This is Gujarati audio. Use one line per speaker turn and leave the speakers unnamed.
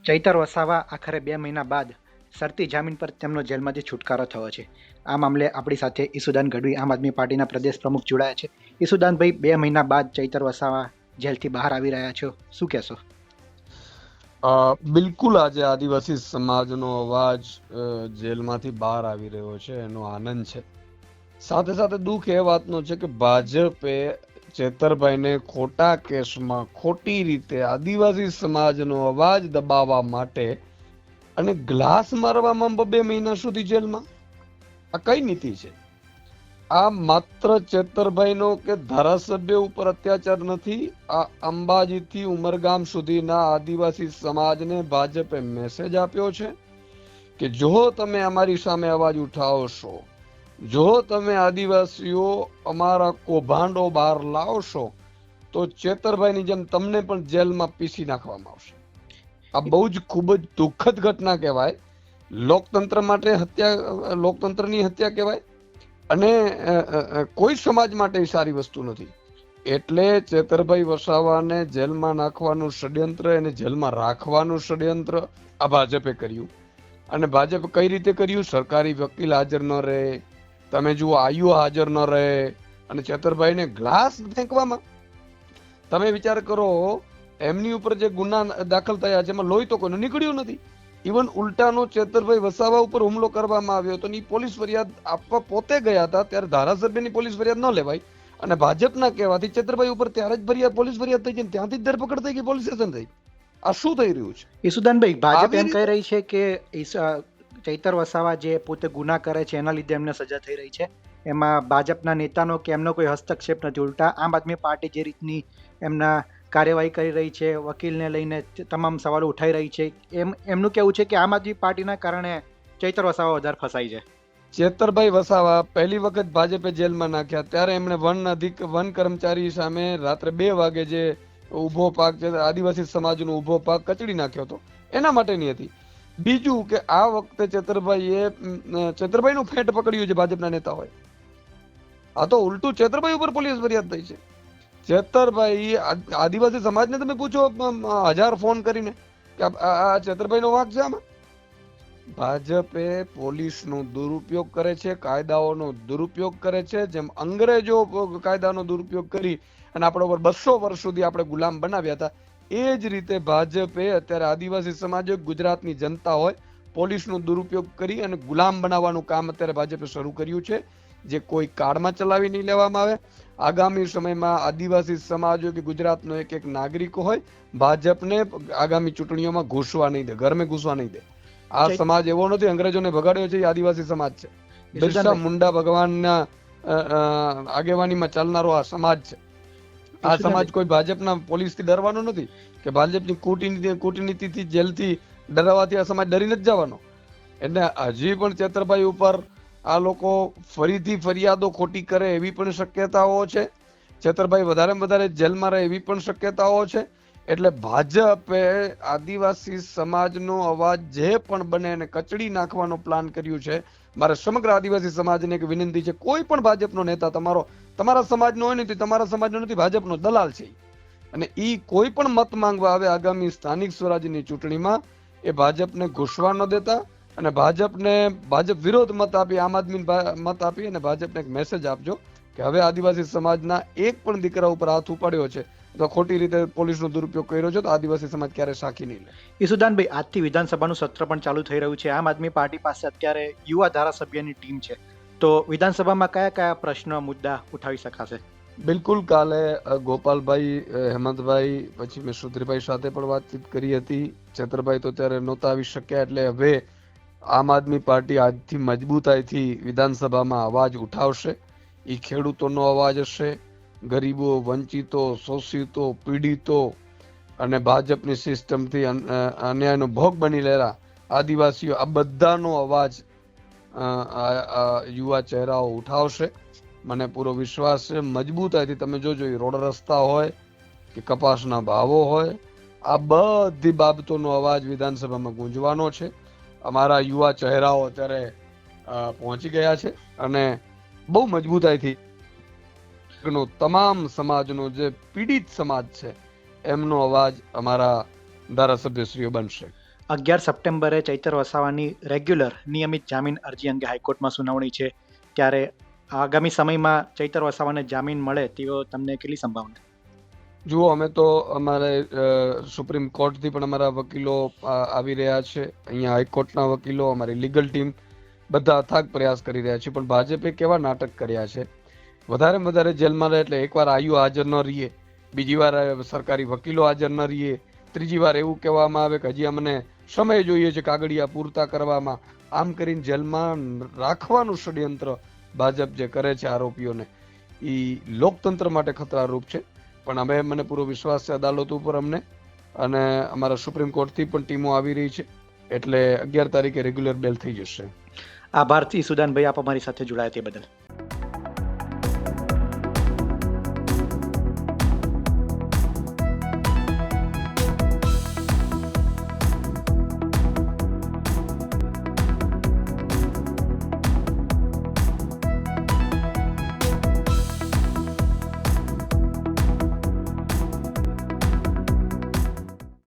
ચૈતર વસાવા આખરે 2 મહિના બાદ શરતી જામીન પર તેમનો જેલમાંથી છુટકારો થયો છે. આ મામલે આપણી સાથે ઈસુદાન ગઢવી આમ આદમી પાર્ટીના પ્રદેશ પ્રમુખ જોડાયા છે. ઈસુદાનભાઈ, 2 મહિના બાદ ચૈતર વસાવા જેલથી બહાર આવી રહ્યા છો, શું કહેશો?
બિલકુલ, આજે આદિવાસી સમાજનો અવાજ જેલમાંથી બહાર આવી રહ્યો છે એનો આનંદ છે. સાથે સાથે દુઃખ એ વાતનો છે કે ભાજપે ચેતરભાઈને ખોટા કેસમાં ખોટી રીતે આદિવાસી સમાજનો અવાજ દબાવવા માટે અને ગ્લાસ મારવામાં 2 મહિના સુધી જેલમાં. આ કઈ નીતિ છે? આ માત્ર ચેતરભાઈનો કે ધારાસભ્ય ઉપર અત્યાચાર નથી. આ અંબાજીથી ઉમરગામ સુધીના આદિવાસી સમાજને ભાજપે મેસેજ આપ્યો છે કે જો તમે અમારી સામે અવાજ ઉઠાવશો, જો તમે આદિવાસીઓ અમારા કૌભાંડો બહાર લાવશો તો ચેતરભાઈની જેમ તમને પણ જેલમાં પીસી નાખવામાં આવશે. આ બહુ જ ખૂબ જ દુઃખદ ઘટના કહેવાય. લોકતંત્ર માટે લોકતંત્રની હત્યા કહેવાય અને કોઈ સમાજ માટે સારી વસ્તુ નથી. એટલે ચેતરભાઈ વસાવાને જેલમાં નાખવાનું ષડયંત્ર, એને જેલમાં રાખવાનું ષડયંત્ર આ ભાજપે કર્યું. અને ભાજપ કઈ રીતે કર્યું? સરકારી વકીલ હાજર ન રહે, તમે જુઓ આયુ હાજર ન રહે, અને ચેતરભાઈને ગ્લાસ ફેંકવામાં. તમે વિચાર કરો, એમની ઉપર જે ગુના દાખલ થયા છે એમાં લોહી તો કોઈનું નીકળ્યું નથી. ઇવન ઉલટાનો ચેતરભાઈ વસાવા ઉપર હુમલો કરવામાં આવ્યો હતો. પોલીસ ફરિયાદ આપવા પોતે ગયા હતા ત્યારે ધારાસભ્યની પોલીસ ફરિયાદ ન લેવાય અને ભાજપના કહેવાથી ચેતરભાઈ ઉપર ત્યારે જ પોલીસ ફરિયાદ થઈ ગઈ, ત્યાંથી જ ધરપકડ થઈ ગઈ, પોલીસ સ્ટેશન થઈ. આ શું થઈ રહ્યું છે?
ઈસુદાનભાઈ, ભાજપ એમ કહી રહી છે કે ચૈતર વસાવા જે પોતે ગુના કરે છે એના લીધે એમને સજા થઈ રહી છે, એમાં ભાજપના નેતાનો કે એમનો કોઈ હસ્તક્ષેપ નથી. ઉલટા આમ આદમી પાર્ટી જે રીતની એમના કાર્યવાહી કરી રહી છે, વકીલને લઈને તમામ સવાલો ઉઠાઈ રહી છે, એમનું કહેવું છે કે આમ આદમી પાર્ટીના કારણે ચૈતર વસાવા વધારે ફસાય છે.
ચેતરભાઈ વસાવા પહેલી વખત ભાજપે જેલમાં નાખ્યા ત્યારે એમણે વન કર્મચારી સામે રાત્રે 2 વાગે જે ઉભો પાક છે આદિવાસી સમાજનો ઉભો પાક કચડી નાખ્યો હતો, એના માટેની હતી. બીજું કે આ વખતે ચેતરભાઈનું ફેટ પકડ્યું છે ભાજપના નેતાઓએ. આ તો ઉલટું ચેતરભાઈ ઉપર પોલીસ ફરિયાદ થઈ છે. ચેતરભાઈ, આદિવાસી સમાજને તમે પૂછો 1000 ફોન કરીને કે આ ચેતરભાઈનો વાંક છે આમાં. ભાજપે પોલીસનો દુરુપયોગ કરે છે, કાયદાઓનો દુરુપયોગ કરે છે. જેમ અંગ્રેજો કાયદાનો દુરુપયોગ કરી અને આપણા ઉપર 200 વર્ષ સુધી આપણે ગુલામ બનાવ્યા હતા, એ જ રીતે ભાજપે અત્યારે આદિવાસી સમાજ, ગુજરાતની જનતા હોય, પોલીસનો દુરુપયોગ કરી અને ગુલામ બનાવવાનું કામ અત્યારે ભાજપે શરૂ કર્યું છે, જે કોઈ કાળમાં ચલાવી નહીં લેવામાં આવે. આગામી સમયમાં આદિવાસી સમાજ હોય કે ગુજરાતનો એક નાગરિક હોય, ભાજપને આગામી ચૂંટણીઓમાં ઘૂસવા નહીં દે, ઘરમાં ઘૂસવા નહીં દે. આ સમાજ એવો નથી અંગ્રેજોને ભગાડ્યો છે, એ આદિવાસી સમાજ છે. બિરસા મુંડા ભગવાનના આગેવાનીમાં ચાલનારો આ સમાજ છે. આ સમાજ કોઈ ભાજપના પોલીસથી ડરવાનો નથી કે ભાજપની કૂટનીતિથી, જેલથી ડરાવવાથી આ સમાજ ડરી નથી જવાનો. એટલે હજી પણ ચેતરભાઈ ઉપર આ લોકો ફરીથી ફરિયાદો ખોટી કરે એવી પણ શક્યતાઓ છે. ચેતરભાઈ વધારે જેલમાં રહે એવી પણ શક્યતાઓ છે. એટલે ભાજપે આદિવાસી સમાજનો અવાજ જે પણ બને એને કચડી નાખવાનો પ્લાન કર્યું છે. મારે સમગ્ર આદિવાસી સમાજને એક વિનંતી છે, કોઈ પણ ભાજપનો નેતા તમારા સમાજનો હોય ને, તમારા સમાજનો નથી, ભાજપનો દલાલ છે. અને એ કોઈ પણ મત માંગવા આવે આગામી સ્થાનિક સ્વરાજ્યની ચૂંટણીમાં, એ ભાજપને ઘૂસવા ન દેતા અને ભાજપ વિરોધ મત આપી, આમ આદમી મત આપી અને ભાજપને એક મેસેજ આપજો કે હવે આદિવાસી સમાજના એક પણ દીકરા ઉપર હાથ ઉપાડ્યો છે તો ખોટી રીતે પોલીસનો દુરુપયોગ કર્યો છે તો આદિવાસી સમાજ ક્યારે સાખી નહીં લે.
ઈસુદાનભાઈ, આજથી વિધાનસભાનું સત્ર પણ ચાલુ થઈ રહ્યું છે. આમ આદમી પાર્ટી પાસે અત્યારે યુવા ધારાસભ્યની ટીમ છે, તો વિધાનસભામાં કયા કયા પ્રશ્નો, મુદ્દા ઉઠાવી શકાશે?
બિલકુલ, કાલે ગોપાલભાઈ, હેમંતભાઈ, પછી મેં સુધીરભાઈ સાથે પણ વાતચીત કરી હતી. ચેતરભાઈ તો ત્યારે નહોતા આવી શક્યા, એટલે હવે આમ આદમી પાર્ટી આજથી મજબૂતાઈથી વિધાનસભામાં અવાજ ઉઠાવશે. એ ખેડૂતોનો અવાજ હશે, ગરીબો, વંચિતો, શોષિતો, પીડિતો અને ભાજપની સિસ્ટમથી અન્યાયનો ભોગ બની રહેલા આદિવાસીઓ, આ બધાનો અવાજ યુવા ચહેરાઓ ઉઠાવશે. મને પૂરો વિશ્વાસ છે. મજબૂતાઈથી તમે જોજો, રોડ રસ્તા હોય કે કપાસના ભાવો હોય, આ બધી બાબતોનો અવાજ વિધાનસભામાં ગુંજવાનો છે. અમારા યુવા ચહેરાઓ અત્યારે પહોંચી ગયા છે અને બહુ મજબૂતાઈથી તમામ સમાજનો જે પીડિત સમાજ છે એમનો અવાજ અમારા ધારાસભ્યશ્રીઓ બનશે.
11 સપ્ટેમ્બરે ચૈતર વસાવાની રેગ્યુલર નિયમિત જામીન અરજી અંગે હાઈકોર્ટમાં સુનાવણી છે, ત્યારે આગામી સમયમાં ચૈતર વસાવાને જામીન મળે તેવો તમને કેટલી સંભાવના?
જુઓ, અમે તો અમારે સુપ્રીમ કોર્ટથી પણ અમારા વકીલો આવી રહ્યા છે, અહીંયા હાઈકોર્ટના વકીલો, અમારી લીગલ ટીમ બધા અથાગ પ્રયાસ કરી રહ્યા છે, પણ ભાજપે કેવા નાટક કર્યા છે, વધારે વધારે જેલમાં રહે એટલે એકવાર આયુ હાજર ન રહીએ, બીજી વાર સરકારી વકીલો હાજર ન રહીએ, ત્રીજી વાર એવું કહેવામાં આવે કે હજી અમને સમય જોઈએ છે કાગળિયા પૂરતા કરવામાં, આમ કરીને જેલમાં રાખવાનું ષડયંત્ર ભાજપ જે કરે છે આરોપીઓને, એ લોકતંત્ર માટે ખતરારૂપ છે. પણ હવે મને પૂરો વિશ્વાસ છે અદાલત ઉપર અમને, અને અમારા સુપ્રીમ કોર્ટથી પણ ટીમો આવી રહી છે, એટલે 11 તારીખે રેગ્યુલર બેલ થઈ જશે.
આભારથી સુદાનભાઈ, આપ અમારી સાથે જોડાયા તે બદલ.